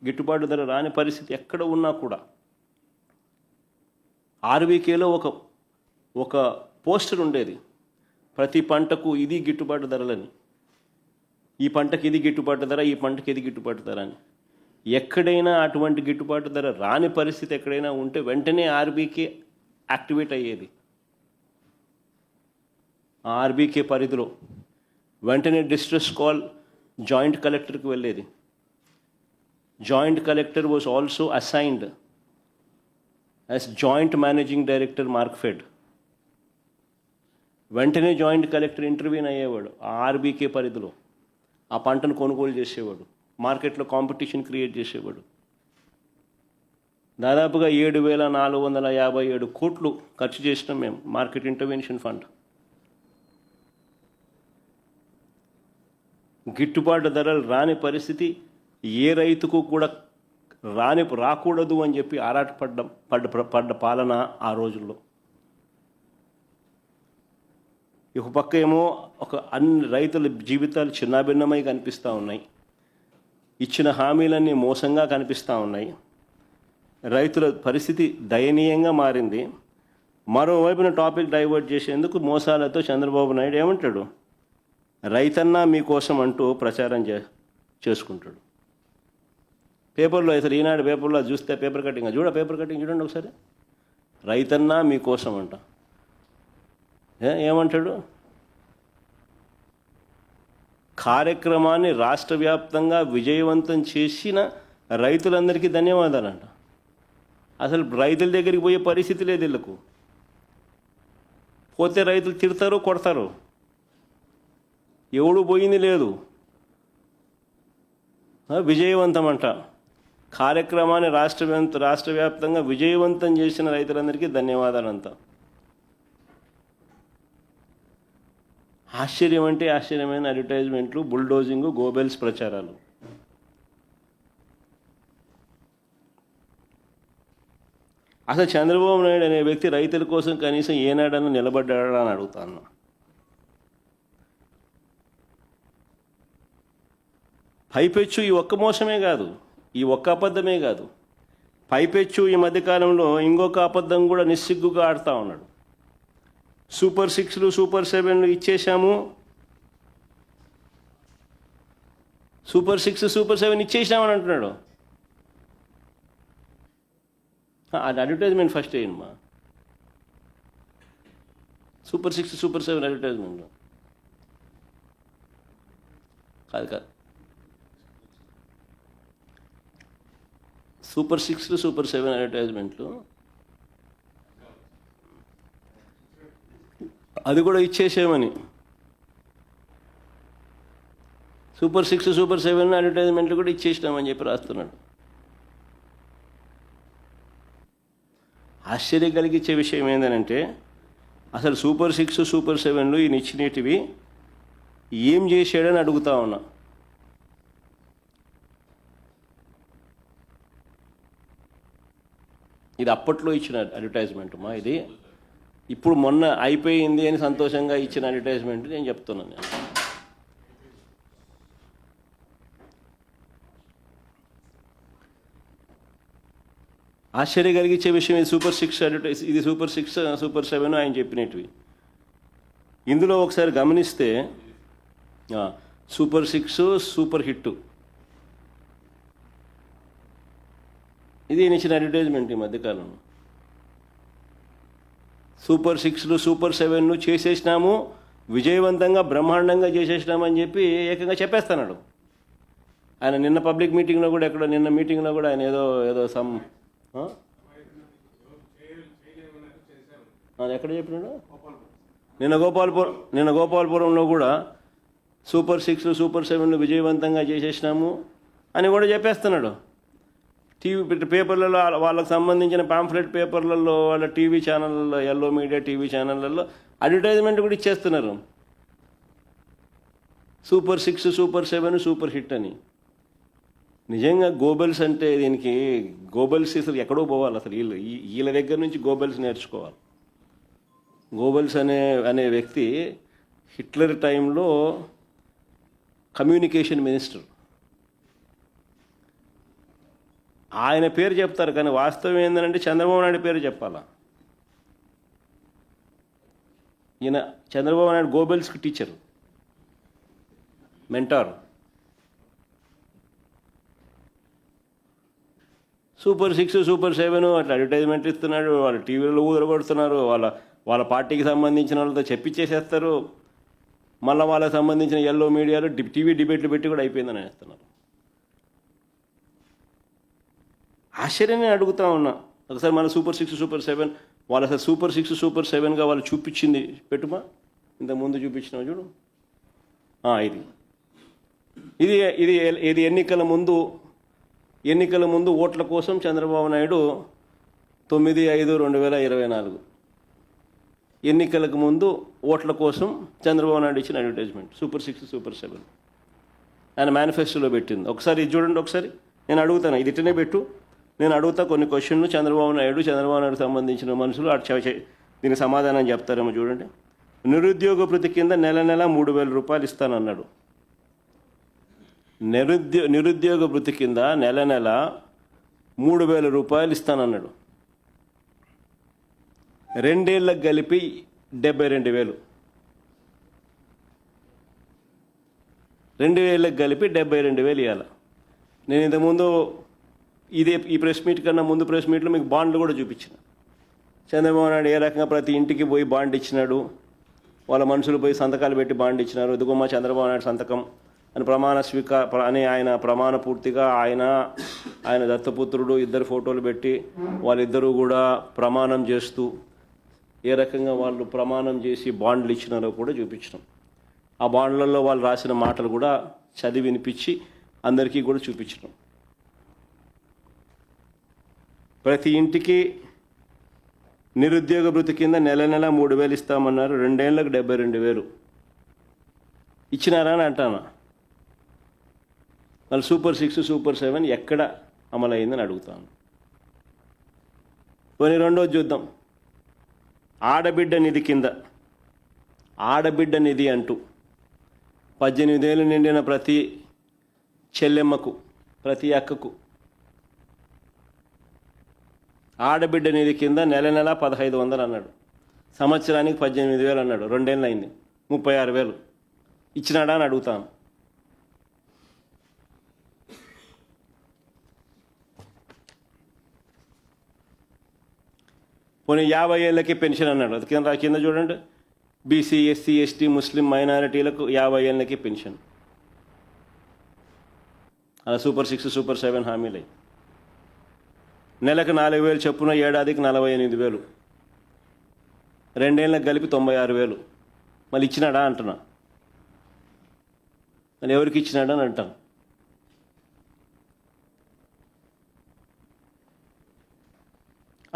గిట్టుబాటు ధర రాని పరిస్థితి ఎక్కడ ఉన్నా కూడా ఆర్బీకేలో ఒక పోస్టర్ ఉండేది, ప్రతి పంటకు ఇది గిట్టుబాటు ధరలని, ఈ పంటకి ఇది గిట్టుబాటు ధర, ఈ పంటకి ఇది గిట్టుబాటు ధర అని. ఎక్కడైనా అటువంటి గిట్టుబాటు ధర రాని పరిస్థితి ఎక్కడైనా ఉంటే వెంటనే ఆర్బీకే యాక్టివేట్ అయ్యేది. ఆ ఆర్బీకే పరిధిలో వెంటనే డిస్ట్రెస్ కాల్ జాయింట్ కలెక్టర్కి వెళ్ళేది. Joint collector was also assigned as joint managing director Markfed. వెంటనే జాయింట్ కలెక్టర్ ఇంటర్వ్యూన్ అయ్యేవాడు ఆ ఆర్బీకే పరిధిలో, ఆ పంటను కొనుగోలు చేసేవాడు, మార్కెట్లో కాంపిటీషన్ క్రియేట్ చేసేవాడు. దాదాపుగా 7,457 కోట్లు ఖర్చు చేసినాం మేము మార్కెట్ ఇంటర్వెన్షన్ ఫండ్. గిట్టుబాటు ధరలు రాని పరిస్థితి ఏ రైతుకు కూడా రాకూడదు అని చెప్పి పడ్డ పాలన ఆ రోజుల్లో. ఒక పక్క ఏమో అన్ని రైతుల జీవితాలు చిన్నాభిన్నమై కనిపిస్తూ ఉన్నాయి, ఇచ్చిన హామీలన్నీ మోసంగా కనిపిస్తూ ఉన్నాయి, రైతుల పరిస్థితి దయనీయంగా మారింది. మరోవైపున టాపిక్ డైవర్ట్ చేసేందుకు మోసాలతో చంద్రబాబు నాయుడు ఏమంటాడు, రైతన్నా మీకోసం అంటూ ప్రచారం చేసుకుంటాడు. పేపర్లో అసలు ఈనాడు పేపర్లో చూస్తే పేపర్ కటింగ్ చూడండి ఒకసారి, రైతన్నా మీకోసం అంట. ఏమంటాడు, కార్యక్రమాన్ని రాష్ట్ర వ్యాప్తంగా విజయవంతం చేసిన రైతులందరికీ ధన్యవాదాలంట. అసలు రైతుల దగ్గరికి పోయే పరిస్థితి లేదు వీళ్ళకు. పోతే రైతులు తిడతారు, కొడతారు, ఎవడు పోయింది లేదు. విజయవంతం అంట. కార్యక్రమాన్ని రాష్ట్ర వ్యాప్తంగా విజయవంతం చేసిన రైతులందరికీ ధన్యవాదాలంతా. ఆశ్చర్యం అంటే ఆశ్చర్యమైన అడ్వర్టైజ్మెంట్లు, బుల్డోజింగ్, గోబెల్స్ ప్రచారాలు. అసలు చంద్రబాబు నాయుడు అనే వ్యక్తి రైతుల కోసం కనీసం ఏనాడన్నా నిలబడ్డాడా అని అడుగుతాను. పైపెచ్చు ఈ ఒక్క మోసమే కాదు, ఈ ఒక్క అబద్ధమే కాదు, పైపెచ్చు ఈ మధ్యకాలంలో ఇంకొక అబద్ధం కూడా నిస్సిగ్గుగా ఆడుతూ ఉన్నాడు. సూపర్ 6లు సూపర్ 7లు ఇచ్చేసాము, సూపర్ 6 సూపర్ 7 ఇచ్చేసామని అంటున్నాడు. అది అడ్వర్టైజ్మెంట్ ఫస్ట్ వేయండి సూపర్ 6 సూపర్ 7 అడ్వర్టైజ్మెంట్ కాదు. సూపర్ 6లు సూపర్ 7 అడ్వర్టైజ్మెంట్లు అది కూడా ఇచ్చేసేమని. సూపర్ 6 సూపర్ 7 అడ్వర్టైజ్మెంట్లు కూడా ఇచ్చేసినామని చెప్పి రాస్తున్నాడు. ఆశ్చర్యం కలిగించే విషయం ఏంటంటే అసలు సూపర్ 6 సూపర్ 7లు ఈయన ఇచ్చినటివి ఏం చేశాడని అడుగుతా ఉన్నా. ఇది అప్పట్లో ఇచ్చిన అడ్వర్టైజ్మెంట్ ఇది ఇప్పుడు మొన్న అయిపోయింది అని సంతోషంగా ఇచ్చిన అడ్వర్టైజ్మెంట్ నేను చెప్తున్నాను. ఆశ్చర్యం కలిగించే విషయం ఇది సూపర్ 6 అడ్వర్టైజ్, ఇది సూపర్ 6 సూపర్ 7 ఆయన చెప్పినవి. ఇందులో ఒకసారి గమనిస్తే సూపర్ 6 సూపర్ హిట్ ఇది ఇచ్చిన అడ్వర్టైజ్మెంట్ ఈ మధ్యకాలంలో. సూపర్ 6లు సూపర్ 7లు చేసేసినాము, విజయవంతంగా బ్రహ్మాండంగా చేసేసినామని చెప్పి ఏకంగా చెప్పేస్తున్నాడు ఆయన. నిన్న పబ్లిక్ మీటింగ్లో కూడా ఆయన ఏదో సమ్ ఎక్కడ చెప్పినాడు, నిన్న గోపాలపురంలో కూడా సూపర్ 6లు సూపర్ 7లు విజయవంతంగా చేసేసినాము అని కూడా చెప్పేస్తున్నాడు. టీవీ పేపర్లలో వాళ్ళకు సంబంధించిన పాంఫ్లెట్ పేపర్లలో, వాళ్ళ టీవీ ఛానళ్ళలో, ఎల్లో మీడియా టీవీ ఛానళ్ళల్లో అడ్వర్టైజ్మెంట్ కూడా ఇచ్చేస్తున్నారు, సూపర్ 6 సూపర్ 7 సూపర్ హిట్ అని. నిజంగా గోబెల్స్ అంటే దీనికి గోబెల్స్ అసలు ఎక్కడో పోవాలి. అసలు వీళ్ళ దగ్గర నుంచి గోబెల్స్ నేర్చుకోవాలి. గోబెల్స్ అనే వ్యక్తి హిట్లర్ టైంలో కమ్యూనికేషన్ మినిస్టర్. ఆయన పేరు చెప్తారు, కానీ వాస్తవం ఏంటంటే చంద్రబాబు నాయుడు పేరు చెప్పాలా. ఈయన చంద్రబాబు నాయుడు గోబెల్స్కి టీచరు, మెంటార్. సూపర్ 6 సూపర్ 7 అట్లా అడ్వర్టైజ్మెంట్ ఇస్తున్నాడు, వాళ్ళు టీవీలో ఊదరగొడుతున్నారు, వాళ్ళ పార్టీకి సంబంధించిన వాళ్ళతో చెప్పించేసేస్తారు. మళ్ళీ వాళ్ళకి సంబంధించిన ఎల్లో మీడియాలో టీవీ డిబేట్లు పెట్టి కూడా అయిపోయిందని అనేస్తున్నారు. ఆశ్చర్యాన్ని అడుగుతా ఉన్నా. ఒకసారి మన సూపర్ 6 సూపర్ 7 వాళ్ళు అసలు సూపర్ 6 సూపర్ 7గా వాళ్ళు చూపించింది పెట్టుమా, ఇంతకుముందు చూపించినావు చూడు. ఇది ఇది ఇది ఎన్నికల ముందు ఓట్ల కోసం చంద్రబాబు నాయుడు 9/5/2024 ఎన్నికలకు ముందు ఓట్ల కోసం చంద్రబాబు నాయుడు ఇచ్చిన అడ్వర్టైజ్మెంట్ సూపర్ 6 సూపర్ 7 ఆయన మేనిఫెస్టోలో పెట్టింది. ఒకసారి ఇది చూడండి. ఒకసారి నేను అడుగుతాను, ఇది ఇట్లనే పెట్టు, నేను అడుగుతా కొన్ని క్వశ్చన్లు. చంద్రబాబు నాయుడుకి సంబంధించిన మనుషులు దీనికి సమాధానం చెప్తారేమో చూడండి. నిరుద్యోగ భృతి కింద నెల 3,000 రూపాయలు ఇస్తానన్నాడు. నిరుద్యోగ భృతి కింద నెల 3,000 రూపాయలు ఇస్తానన్నాడు. 2 ఏళ్ళకి కలిపి 72,000. 2 ఏళ్ళకి కలిపి 72,000 ఇవ్వాలి. నేను ఇంతకుముందు ఈ ప్రెస్ మీట్ కన్నా ముందు ప్రెస్ మీట్లో మీకు బాండ్లు కూడా చూపించిన. చంద్రబాబు నాయుడు ఏ రకంగా ప్రతి ఇంటికి పోయి బాండ్ ఇచ్చినాడు, వాళ్ళ మనుషులు పోయి సంతకాలు పెట్టి బాండ్ ఇచ్చినారు. ఇదిగోమ్మా చంద్రబాబు నాయుడు సంతకం అని అని ఆయన ప్రమాణ పూర్తిగా ఆయన దత్తపుత్రుడు ఇద్దరు ఫోటోలు పెట్టి వాళ్ళిద్దరూ కూడా ప్రమాణం చేస్తూ ఏ రకంగా వాళ్ళు ప్రమాణం చేసి బాండ్లు ఇచ్చినారో కూడా చూపించినాం. ఆ బాండ్లలో వాళ్ళు రాసిన మాటలు కూడా చదివి వినిపించి అందరికీ కూడా చూపించినాం. ప్రతి ఇంటికి నిరుద్యోగ భృతి కింద నెల 3,000 ఇస్తామన్నారు. 2 ఏళ్ళకు 72,000 ఇచ్చినారా అని అంటాను. వాళ్ళు సూపర్ 6 సూపర్ 7 ఎక్కడ అమలైందని అడుగుతాను. కొన్ని రెండోది చూద్దాం. ఆడబిడ్డ నిధి కింద ఆడబిడ్డ నిధి అంటూ 18 ఏళ్ళు నిండిన ప్రతి చెల్లెమ్మకు ప్రతి అక్కకు ఆడబిడ్డ నిధి కింద నెల 1,500 అన్నాడు. సంవత్సరానికి 18,000 అన్నాడు. 2 ఏళ్ళు అయింది, 36,000 ఇచ్చినాడా అని అడుగుతాను. పోనీ 50 ఏళ్ళకి పెన్షన్ అన్నాడు. అది కింద చూడండి. బీసీ, ఎస్సీ, ఎస్టీ, ముస్లిం మైనారిటీలకు 50 ఏళ్ళకి పెన్షన్. అలా సూపర్ 6 సూపర్ 7 హామీలే. నెలకు 4,000 చొప్పున, ఏడాదికి 48,000, 2 ఏళ్ళకి కలిపి 96,000. మళ్ళీ ఇచ్చినాడా అంటున్నా. మళ్ళీ ఎవరికి ఇచ్చినాడా అని అంటాను.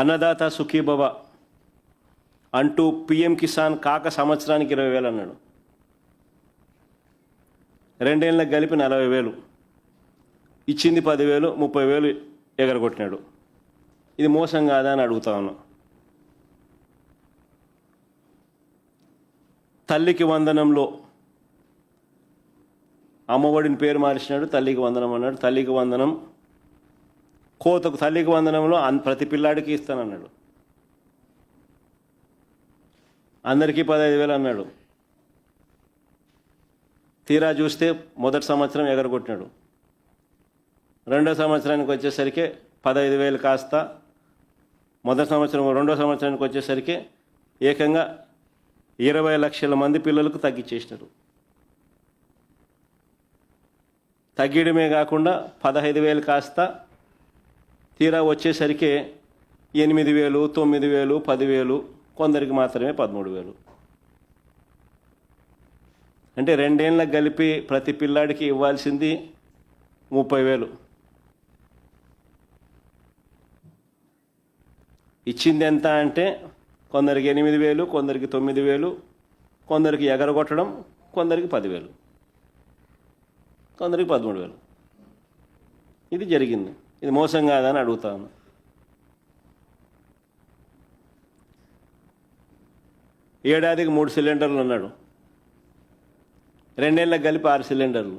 అన్నదాత సుఖీభవ అంటూ పిఎం కిసాన్ కాక సంవత్సరానికి 20,000 అన్నాడు. 2 ఏళ్ళకి కలిపి 40,000. ఇచ్చింది 10,000, 30,000 ఎగరగొట్టినాడు. ఇది మోసం కాదా అని అడుగుతా ఉన్నా. తల్లికి వందనంలో అమ్మఒడిని పేరు మార్చినాడు, తల్లికి వందనం అన్నాడు. తల్లికి వందనం కోతకు తల్లికి వందనంలో ప్రతి పిల్లాడికి ఇస్తానన్నాడు. అందరికీ 15,000 అన్నాడు. తీరా చూస్తే మొదటి సంవత్సరం ఎగరగొట్టినాడు. రెండో సంవత్సరానికి వచ్చేసరికి 15,000 కాస్త రెండో సంవత్సరానికి వచ్చేసరికి ఏకంగా 20 లక్షల మంది పిల్లలకు తగ్గించేసినారు. తగ్గడమే కాకుండా 15,000 కాస్త తీరా వచ్చేసరికి 8,000, 9,000, 10,000, కొందరికి మాత్రమే 13,000. అంటే 2 ఏళ్ళకి కలిపి ప్రతి పిల్లాడికి ఇవ్వాల్సింది 30,000. ఇచ్చింది ఎంత అంటే కొందరికి 8,000, కొందరికి 9,000, కొందరికి ఎగరగొట్టడం, కొందరికి 10,000, కొందరికి 13,000. ఇది జరిగింది. ఇది మోసం కాదని అడుగుతాను. ఏడాదికి 3 సిలిండర్లు అన్నాడు. 2 ఏళ్ళకి కలిపి 6 సిలిండర్లు.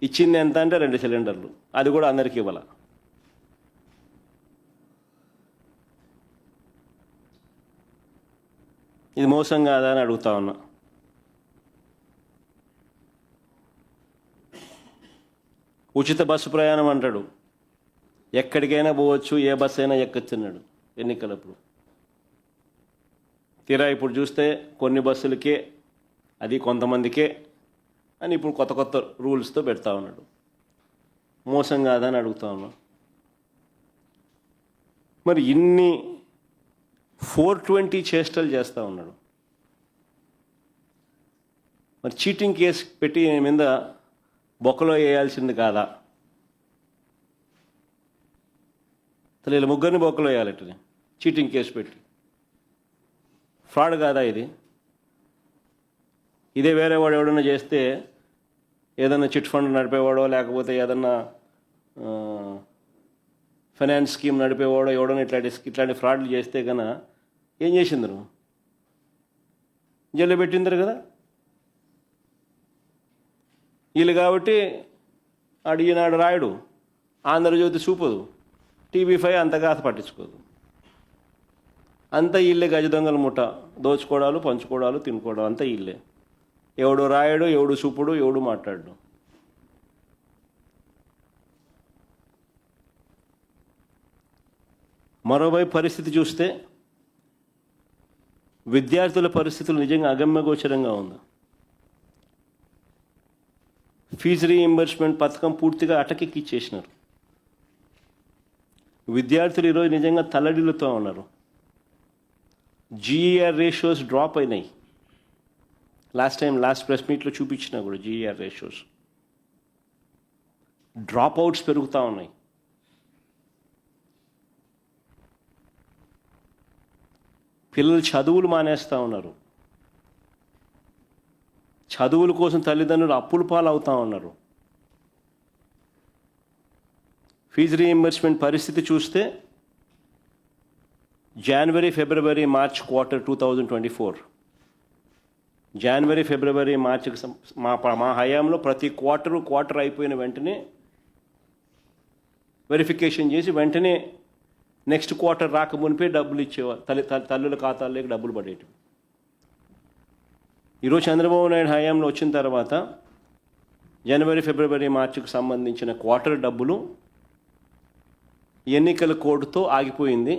ఇచ్చింది ఎంత అంటే 2 సిలిండర్లు. అది కూడా అందరికీ ఇవ్వాల. ఇది మోసం కాదా అని అడుగుతా ఉన్నా. ఉచిత బస్సు ప్రయాణం అంటాడు, ఎక్కడికైనా పోవచ్చు, ఏ బస్సు అయినా ఎక్కొచ్చున్నాడు ఎన్నికలప్పుడు. తీరా ఇప్పుడు చూస్తే కొన్ని బస్సులకే, అది కొంతమందికే అని ఇప్పుడు కొత్త కొత్త రూల్స్తో పెడతా ఉన్నాడు. మోసం కాదా అని అడుగుతా ఉన్నా. మరి ఇన్ని 420 చేష్టలు చేస్తూ ఉన్నాడు. మరి చీటింగ్ కేసు పెట్టి మీద బొక్కలో వేయాల్సింది కాదా? అసలు వీళ్ళ ముగ్గురిని బొక్కలో వేయాలట చీటింగ్ కేసు పెట్టి. ఫ్రాడ్ కాదా ఇది? ఇదే వేరే వాడు ఎవడన్నా చేస్తే, ఏదన్నా చిట్ ఫండ్ నడిపేవాడో లేకపోతే ఏదన్నా ఫైనాన్స్ స్కీమ్ నడిపేవాడో ఎవడన్నా ఇట్లాంటి ఫ్రాడ్లు చేస్తే కన్నా ఏం చేసిందరు? జైలు పెట్టిందరు కదా వీళ్ళు. కాబట్టి ఈనాడు రాయుడు, ఆంధ్రజ్యోతి చూపదు, TV5 అంతగా పట్టించుకోదు. అంతా ఇల్లే, గజ దొంగల ముఠ, దోచుకోవడాలు, పంచుకోవడాలు, తినుకోవడాలు అంతా ఇల్లే. ఎవడు రాయడు, ఎవడు చూపుడు, ఎవడు మాట్లాడు. మరోవైపు పరిస్థితి చూస్తే విద్యార్థుల పరిస్థితులు నిజంగా అగమ్యగోచరంగా ఉంది. ఫీజు రీయింబర్స్మెంట్ పథకం పూర్తిగా అటకెక్కిచ్చేసినారు. విద్యార్థులు ఈరోజు నిజంగా తల్లడిల్లుతూ ఉన్నారు. జీఈఆర్ రేషియోస్ డ్రాప్ అయినాయి. లాస్ట్ ప్రెస్ మీట్లో చూపించినా కూడా జీఈఆర్ రేషియోస్, డ్రాప్ అవుట్స్ పెరుగుతూ ఉన్నాయి. పిల్లలు చదువులు మానేస్తూ ఉన్నారు. చదువుల కోసం తల్లిదండ్రులు అప్పుల పాలు అవుతూ ఉన్నారు. ఫీజు రీయింబర్స్మెంట్ పరిస్థితి చూస్తే జనవరి, ఫిబ్రవరి, మార్చ్ క్వార్టర్ 2024, జనవరి, ఫిబ్రవరి, మార్చికి మా హయాంలో ప్రతి క్వార్టర్ అయిపోయిన వెంటనే వెరిఫికేషన్ చేసి వెంటనే నెక్స్ట్ క్వార్టర్ రాకమునిపే డబ్బులు ఇచ్చేవారు. తల్లుల ఖాతాల్లోకి డబ్బులు పడేటివి. ఈరోజు చంద్రబాబు నాయుడు హయాంలో వచ్చిన తర్వాత జనవరి, ఫిబ్రవరి, మార్చికి సంబంధించిన క్వార్టర్ డబ్బులు ఎన్నికల కోడ్తో ఆగిపోయింది.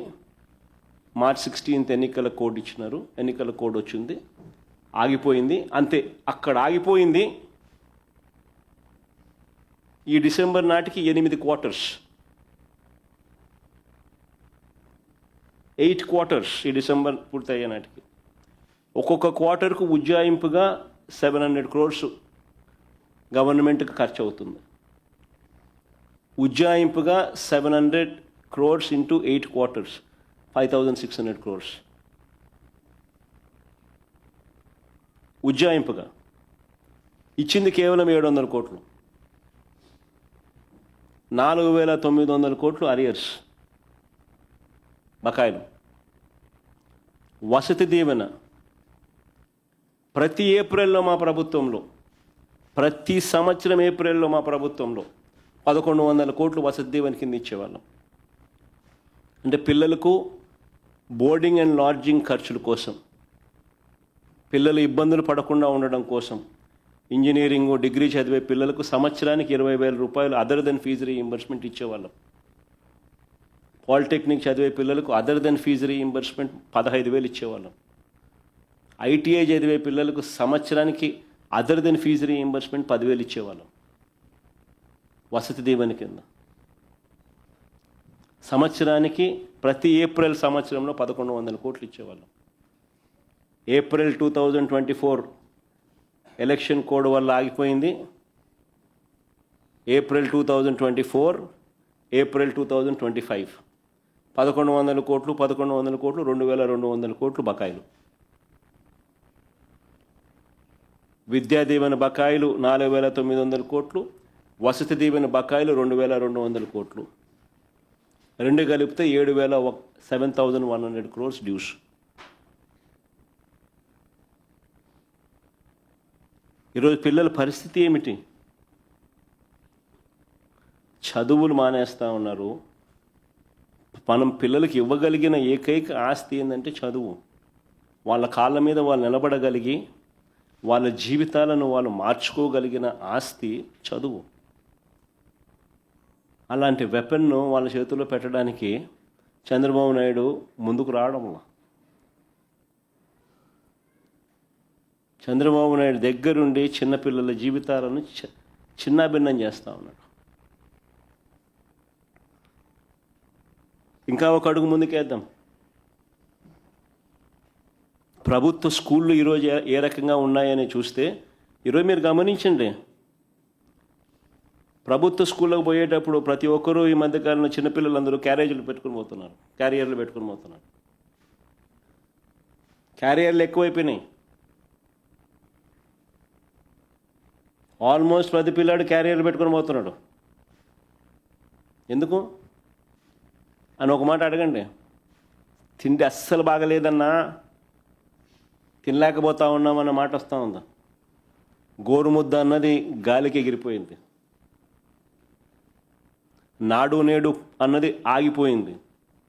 మార్చ్ 16 ఎన్నికల కోడ్ ఇచ్చినారు, ఎన్నికల కోడ్ వచ్చింది, ఆగిపోయింది, అంతే. అక్కడ ఆగిపోయింది. ఈ డిసెంబర్ నాటికి 8 క్వార్టర్స్, 8 క్వార్టర్స్ ఈ డిసెంబర్ పూర్తయ్యే నాటికి. ఒక్కొక్క క్వార్టర్కు ఉజ్జాయింపుగా 700 crores గవర్నమెంట్కి ఖర్చు అవుతుంది. ఉజ్జాయింపుగా 700 crores ఇంటూ 8 quarters, 5600 crores. ఉజ్జాయింపుగా ఇచ్చింది కేవలం 700 కోట్లు. 4900 కోట్లు అరియర్స్, బకాయిలు. వసతి దీవెన ప్రతి ఏప్రిల్లో మా ప్రభుత్వంలో, ప్రతి సంవత్సరం ఏప్రిల్లో మా ప్రభుత్వంలో 1100 కోట్లు వసతి దీవెన కింద ఇచ్చేవాళ్ళం. అంటే పిల్లలకు బోర్డింగ్ అండ్ లాడ్జింగ్ ఖర్చుల కోసం, పిల్లలు ఇబ్బందులు పడకుండా ఉండడం కోసం, ఇంజనీరింగ్, డిగ్రీ చదివే పిల్లలకు సంవత్సరానికి 20,000 రూపాయలు అదర్ దెన్ ఫీజు రీయింబర్స్మెంట్ ఇచ్చేవాళ్ళం. పాలిటెక్నిక్ చదివే పిల్లలకు అదర్ దెన్ ఫీజు రీయింబర్స్మెంట్ 15,000 ఇచ్చేవాళ్ళం. ITI చదివే పిల్లలకు సంవత్సరానికి అదర్ దెన్ ఫీజు రీయింబర్స్మెంట్ 10,000 ఇచ్చేవాళ్ళం వసతి దీవెన కింద. సంవత్సరానికి ప్రతి ఏప్రిల్ సంవత్సరంలో 1100 కోట్లు ఇచ్చేవాళ్ళం. ఏప్రిల్ 2024 ఎలక్షన్ కోడ్ వల్ల ఆగిపోయింది. ఏప్రిల్ 2024, ఏప్రిల్ 2025 1100 కోట్లు, 2200 కోట్లు బకాయిలు. విద్యా దీవెన బకాయిలు 4900 కోట్లు, వసతి దీవెన బకాయిలు 2200 కోట్లు. రెండు కలిపితే 7,100 crores డ్యూస్. ఈరోజు పిల్లల పరిస్థితి ఏమిటి? చదువులు మానేస్తూ ఉన్నారు. మనం పిల్లలకి ఇవ్వగలిగిన ఏకైక ఆస్తి ఏంటంటే చదువు. వాళ్ళ కాళ్ళ మీద వాళ్ళు నిలబడగలిగి వాళ్ళ జీవితాలను వాళ్ళు మార్చుకోగలిగిన ఆస్తి చదువు. అలాంటి వెపన్ను వాళ్ళ చేతుల్లో పెట్టడానికి చంద్రబాబు నాయుడు ముందుకు రావడంలో, చంద్రబాబు నాయుడు దగ్గరుండి చిన్నపిల్లల జీవితాలను చిన్నాభిన్నం చేస్తూ ఉన్నాడు. ఇంకా ఒక అడుగు ముందుకేద్దాం. ప్రభుత్వ స్కూళ్ళు ఈరోజు ఏ రకంగా ఉన్నాయని చూస్తే, ఈరోజు మీరు గమనించండి, ప్రభుత్వ స్కూళ్ళకు పోయేటప్పుడు ప్రతి ఒక్కరూ ఈ మధ్యకాలంలో చిన్నపిల్లలందరూ క్యారియర్లు పెట్టుకుని పోతున్నారు. క్యారియర్లు ఎక్కువైపోయినాయి. ఆల్మోస్ట్ ప్రతి పిల్లాడు క్యారియర్లు పెట్టుకొని పోతున్నాడు. ఎందుకు అని ఒక మాట అడగండి. తిండి అస్సలు బాగలేదన్నా, తినలేకపోతా ఉన్నామన్న మాట వస్తూ ఉందా? గోరుముద్ద అన్నది గాలికి ఎగిరిపోయింది. నాడు నేడు అన్నది ఆగిపోయింది.